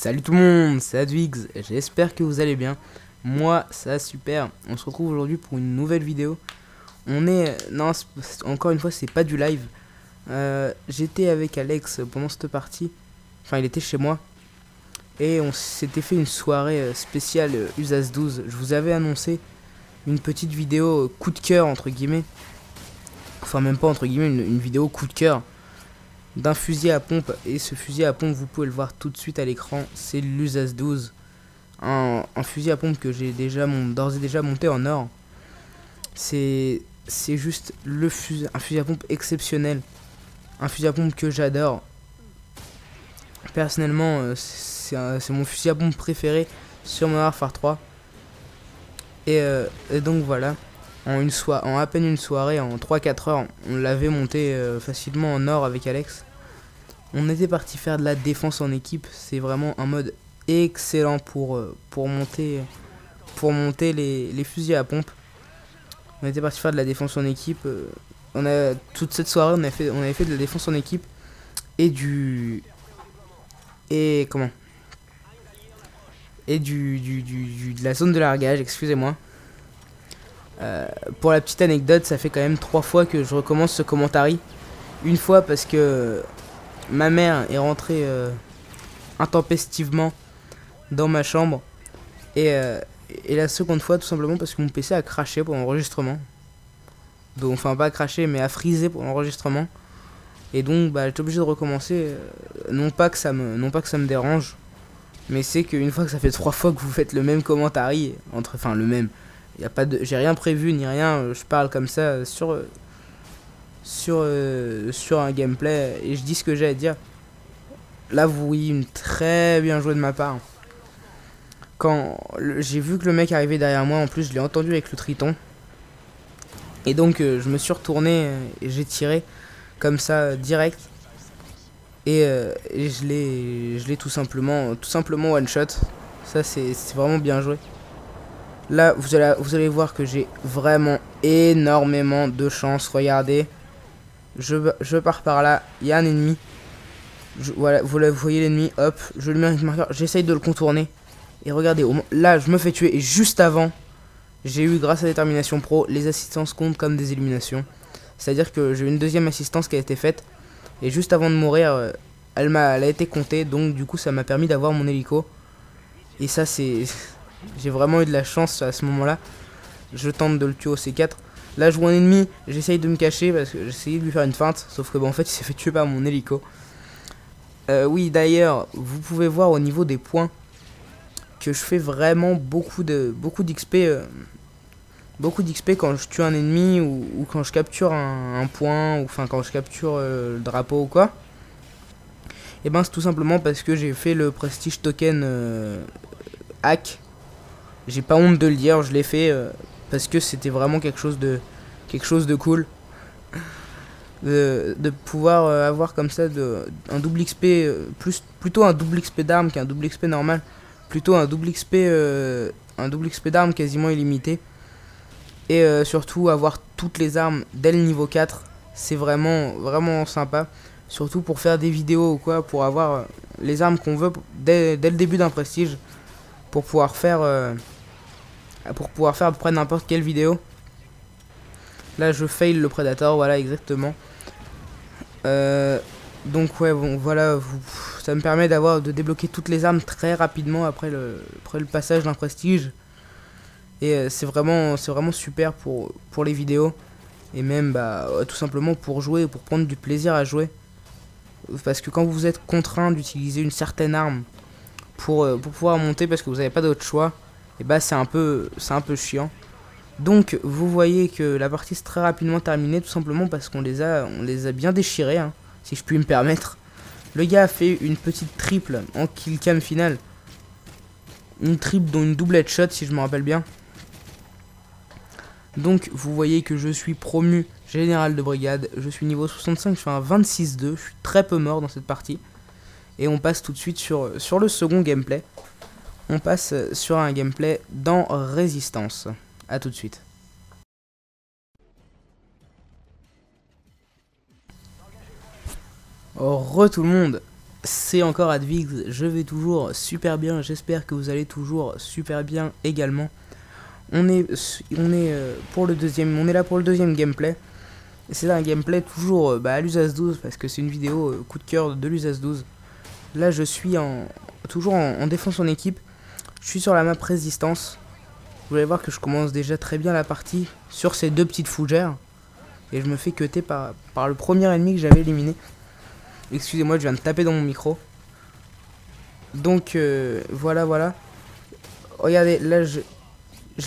Salut tout le monde, c'est Adwix, j'espère que vous allez bien. Moi, ça va super. On se retrouve aujourd'hui pour une nouvelle vidéo. Non, encore une fois, c'est pas du live. J'étais avec Alex pendant cette partie. Enfin, il était chez moi. Et on s'était fait une soirée spéciale USAS 12. Je vous avais annoncé une petite vidéo coup de cœur, entre guillemets. Enfin, même pas entre guillemets, une vidéo coup de cœur d'un fusil à pompe. Et ce fusil à pompe, vous pouvez le voir tout de suite à l'écran, c'est l'USAS 12. Un fusil à pompe que j'ai d'ores et déjà monté en or. C'est juste un fusil à pompe exceptionnel. Un fusil à pompe que j'adore. Personnellement, c'est mon fusil à pompe préféré sur Modern Warfare 3. Et donc voilà, en à peine une soirée, en 3-4 heures, on l'avait monté facilement en or avec Alex. On était parti faire de la défense en équipe. C'est vraiment un mode excellent pour monter les fusils à pompe. On était parti faire de la défense en équipe. Toute cette soirée, on avait fait de la défense en équipe et du de la zone de largage, excusez-moi. Pour la petite anecdote, ça fait quand même 3 fois que je recommence ce commentary. Une fois parce que ma mère est rentrée intempestivement dans ma chambre. Et la seconde fois, tout simplement parce que mon PC a craché pour l'enregistrement. Donc, enfin, pas craché, mais a frisé pour l'enregistrement. Et donc, bah, j'étais obligé de recommencer. Non pas que ça me dérange, mais c'est qu'une fois que ça fait 3 fois que vous faites le même commentary, enfin le même, j'ai rien prévu ni rien. Je parle comme ça sur un gameplay et je dis ce que j'ai à dire. Là, vous voyez une très bien jouée de ma part. Quand j'ai vu que le mec arrivait derrière moi, en plus je l'ai entendu avec le Triton. Et donc je me suis retourné et j'ai tiré comme ça direct. Et je l'ai tout simplement one shot. Ça c'est vraiment bien joué. Là vous allez voir que j'ai vraiment énormément de chance. Regardez, je pars par là, il y a un ennemi. Voilà, vous voyez l'ennemi, hop, je lui mets un marqueur, j'essaye de le contourner. Et regardez, là je me fais tuer et juste avant, j'ai eu, grâce à Détermination Pro, les assistances comptent comme des éliminations. C'est-à-dire que j'ai eu une deuxième assistance qui a été faite. Et juste avant de mourir, elle a été comptée. Donc du coup ça m'a permis d'avoir mon hélico. Et ça c'est... J'ai vraiment eu de la chance à ce moment-là. Je tente de le tuer au C4. Là je vois un ennemi, j'essaye de me cacher parce que j'essayais de lui faire une feinte. Sauf que en fait il s'est fait tuer par mon hélico. Oui d'ailleurs, vous pouvez voir au niveau des points que je fais vraiment beaucoup d'XP quand je tue un ennemi ou quand je capture un point, ou enfin quand je capture le drapeau ou quoi. Et ben c'est tout simplement parce que j'ai fait le prestige token hack. J'ai pas honte de le dire, je l'ai fait parce que c'était vraiment quelque chose de cool. De pouvoir avoir comme ça un double XP, plutôt un double XP d'armes qu'un double XP normal. Plutôt un double XP d'armes quasiment illimité. Et surtout avoir toutes les armes dès le niveau 4. C'est vraiment, vraiment sympa. Surtout pour faire des vidéos ou quoi. Pour avoir les armes qu'on veut dès le début d'un prestige. Pour pouvoir faire à peu près n'importe quelle vidéo. Là je fail le Predator, voilà exactement. Donc ouais, bon voilà, ça me permet de débloquer toutes les armes très rapidement après le passage d'un prestige. Et c'est vraiment super pour les vidéos. Et même tout simplement pour jouer, pour prendre du plaisir à jouer. Parce que quand vous êtes contraint d'utiliser une certaine arme pour pouvoir monter parce que vous n'avez pas d'autre choix, et bah c'est un peu chiant. Donc vous voyez que la partie est très rapidement terminée, tout simplement parce qu'on les a bien déchirés, hein, si je puis me permettre. Le gars a fait une petite triple en kill cam finale. Une triple dont une double headshot si je me rappelle bien. Donc vous voyez que je suis promu général de brigade, je suis niveau 65, je fais un 26-2, je suis très peu mort dans cette partie. Et on passe tout de suite sur le second gameplay. On passe sur un gameplay dans Résistance. A tout de suite. Oh, tout le monde. c'est encore Advix, je vais toujours super bien, j'espère que vous allez toujours super bien également. On est pour le deuxième, on est là pour le deuxième gameplay. C'est un gameplay toujours à l'Usas 12 parce que c'est une vidéo coup de cœur de l'Usas 12. Là je suis toujours en défense en équipe. Je suis sur la map résistance. Vous allez voir que je commence déjà très bien la partie sur ces deux petites fougères. Et je me fais cutter par le premier ennemi que j'avais éliminé. Excusez-moi, je viens de taper dans mon micro. Donc voilà. Regardez, là je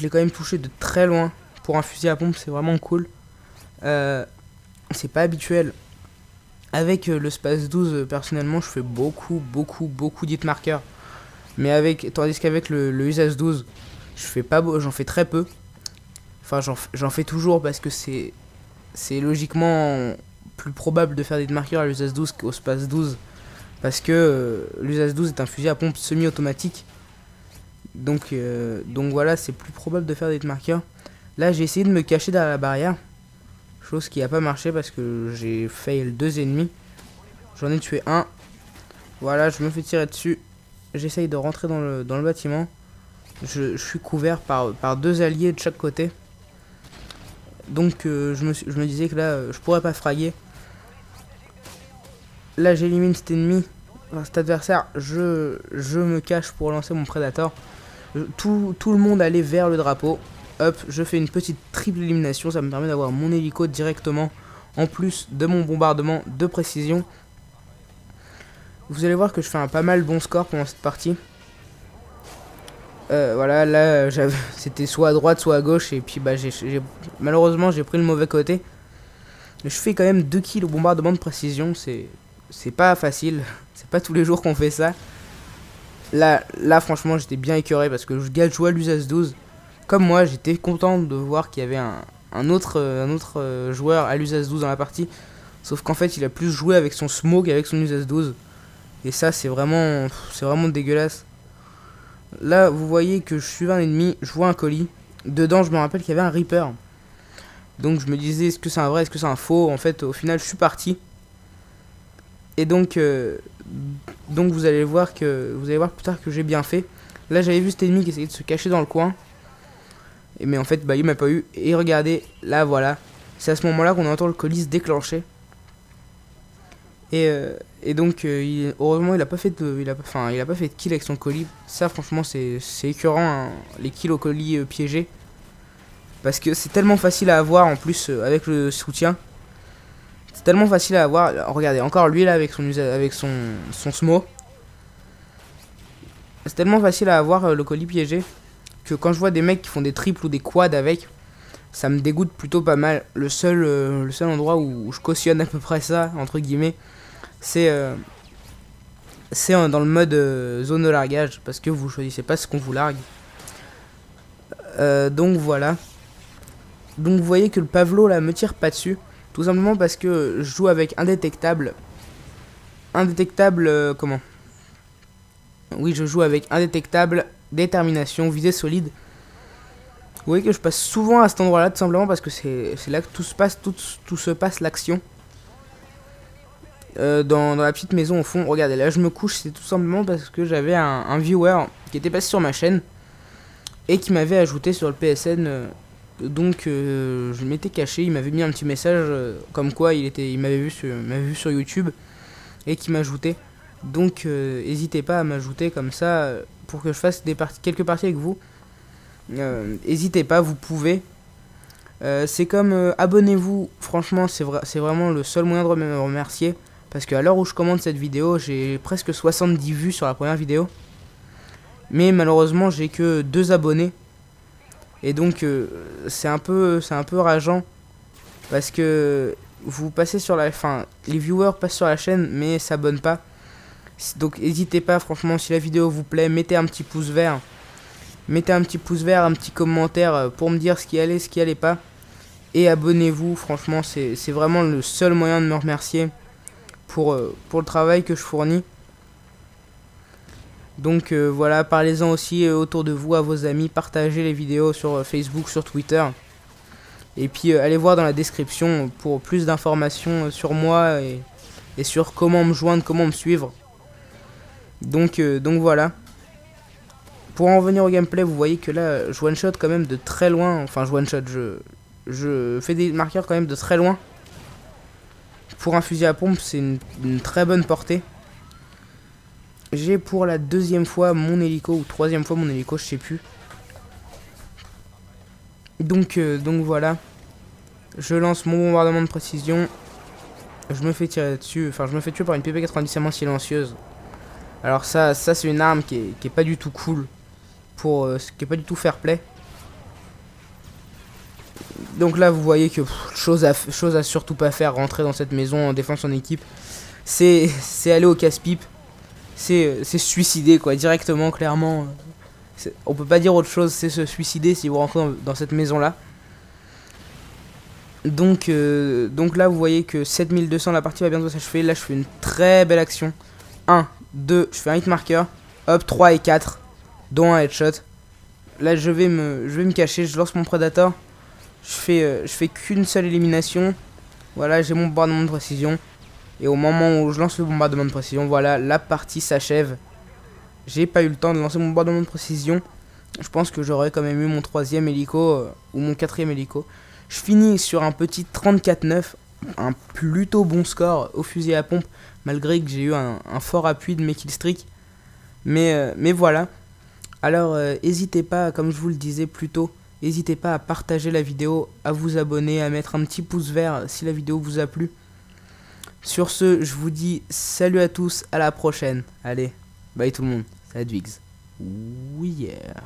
l'ai quand même touché de très loin. Pour un fusil à pompe, c'est vraiment cool. C'est pas habituel. Avec le Space 12, personnellement, je fais beaucoup d'hit marqueurs. Mais tandis qu'avec le Usas 12, j'en fais très peu. Enfin, j'en fais toujours parce que c'est logiquement plus probable de faire des hit marqueurs à l'Usas 12 qu'au Space 12. Parce que l'Usas 12 est un fusil à pompe semi-automatique. Donc voilà, c'est plus probable de faire des hit marqueurs. Là, j'ai essayé de me cacher derrière la barrière. Chose qui n'a pas marché parce que j'ai fail 2 ennemis. J'en ai tué un. Voilà, je me fais tirer dessus. J'essaye de rentrer dans le bâtiment. Je suis couvert par 2 alliés de chaque côté. Donc je me disais que là, je pourrais pas fraguer. Là, j'élimine cet ennemi. Enfin, cet adversaire, je me cache pour lancer mon Predator. Tout le monde allait vers le drapeau. Hop, je fais une petite triple élimination, ça me permet d'avoir mon hélico directement en plus de mon bombardement de précision. Vous allez voir que je fais un pas mal bon score pendant cette partie. Voilà, là c'était soit à droite soit à gauche et puis malheureusement j'ai pris le mauvais côté. Je fais quand même 2 kills au bombardement de précision, c'est pas facile, c'est pas tous les jours qu'on fait ça. Là franchement j'étais bien écœuré parce que je jouais à l'Usas 12. Comme moi, j'étais content de voir qu'il y avait un autre joueur à l'Usas 12 dans la partie. Sauf qu'en fait, il a plus joué avec son smoke qu'avec son Usas 12. Et ça, c'est vraiment dégueulasse. Là, vous voyez que je suis un ennemi, je vois un colis. Dedans, je me rappelle qu'il y avait un Reaper. Donc, je me disais, est-ce que c'est un vrai, est-ce que c'est un faux? En fait, au final, je suis parti. Et donc vous allez voir plus tard que j'ai bien fait. Là, j'avais vu cet ennemi qui essayait de se cacher dans le coin. Mais en fait, il m'a pas eu. Et regardez, là, voilà. C'est à ce moment-là qu'on entend le colis se déclencher. Et donc, heureusement, il a pas fait de kill avec son colis. Ça, franchement, c'est écœurant, hein, les kills au colis piégés. Parce que c'est tellement facile à avoir, en plus, avec le soutien. C'est tellement facile à avoir. Alors, regardez, encore lui, là, avec son smo. C'est tellement facile à avoir, le colis piégé, que quand je vois des mecs qui font des triples ou des quads avec, ça me dégoûte plutôt pas mal. Le seul endroit où je cautionne à peu près ça, entre guillemets, c'est dans le mode zone de largage, parce que vous choisissez pas ce qu'on vous largue. Donc voilà. Donc vous voyez que le Pavlo là me tire pas dessus, tout simplement parce que je joue avec indétectable. Comment? Oui, je joue avec indétectable, détermination, visée solide. Vous voyez que je passe souvent à cet endroit-là, tout simplement parce que c'est là que tout se passe l'action. Dans la petite maison au fond, regardez, là je me couche, c'est tout simplement parce que j'avais un viewer qui était passé sur ma chaîne et qui m'avait ajouté sur le PSN. Donc je m'étais caché, il m'avait mis un petit message comme quoi il m'avait vu sur YouTube et qui m'ajoutait. Donc n'hésitez pas à m'ajouter comme ça pour que je fasse quelques parties avec vous. N'hésitez pas, vous pouvez. C'est comme abonnez-vous, franchement c'est vraiment le seul moyen de me remercier. Parce qu'à l'heure où je commande cette vidéo, j'ai presque 70 vues sur la première vidéo. Mais malheureusement j'ai que 2 abonnés. Et donc c'est un peu rageant. Parce que vous passez sur la... Enfin, les viewers passent sur la chaîne mais s'abonnent pas. Donc n'hésitez pas, franchement, si la vidéo vous plaît, mettez un petit pouce vert. Mettez un petit pouce vert, un petit commentaire pour me dire ce qui allait pas. Et abonnez-vous, franchement, c'est vraiment le seul moyen de me remercier pour le travail que je fournis. Donc voilà, parlez-en aussi autour de vous, à vos amis, partagez les vidéos sur Facebook, sur Twitter. Et puis allez voir dans la description pour plus d'informations sur moi et sur comment me joindre, comment me suivre. Donc voilà. Pour en revenir au gameplay, vous voyez que là, je one shot quand même de très loin. Enfin, je one shot, je fais des marqueurs quand même de très loin. Pour un fusil à pompe, c'est une très bonne portée. J'ai pour la deuxième fois mon hélico, ou troisième fois mon hélico, je sais plus. Donc voilà. Je lance mon bombardement de précision. Je me fais tirer dessus. Enfin, je me fais tuer par une PP-90 à main silencieuse. Alors ça c'est une arme qui est pas du tout cool. Qui est pas du tout fair play. Donc là, vous voyez que chose à surtout pas faire, rentrer dans cette maison en défense en équipe. C'est aller au casse-pipe. C'est se suicider, quoi, directement, clairement. On peut pas dire autre chose, c'est se suicider si vous rentrez dans cette maison-là. Donc là, vous voyez que 7200, la partie va bientôt s'achever. Là, je fais une très belle action. 1, 2, je fais un hit marker. Hop, 3 et 4, dont un headshot. Là, je vais me cacher, je lance mon Predator. Je fais qu'une seule élimination. Voilà, j'ai mon bombardement de précision. Et au moment où je lance le bombardement de précision, voilà, la partie s'achève. J'ai pas eu le temps de lancer mon bombardement de précision. Je pense que j'aurais quand même eu mon troisième hélico ou mon quatrième hélico. Je finis sur un petit 34-9, un plutôt bon score au fusil à pompe, malgré que j'ai eu un fort appui de mes killstreaks. Mais voilà. Alors, n'hésitez pas, comme je vous le disais plus tôt, n'hésitez pas à partager la vidéo, à vous abonner, à mettre un petit pouce vert si la vidéo vous a plu. Sur ce, je vous dis salut à tous, à la prochaine. Allez, bye tout le monde, salut Dwigs. Oui, yeah.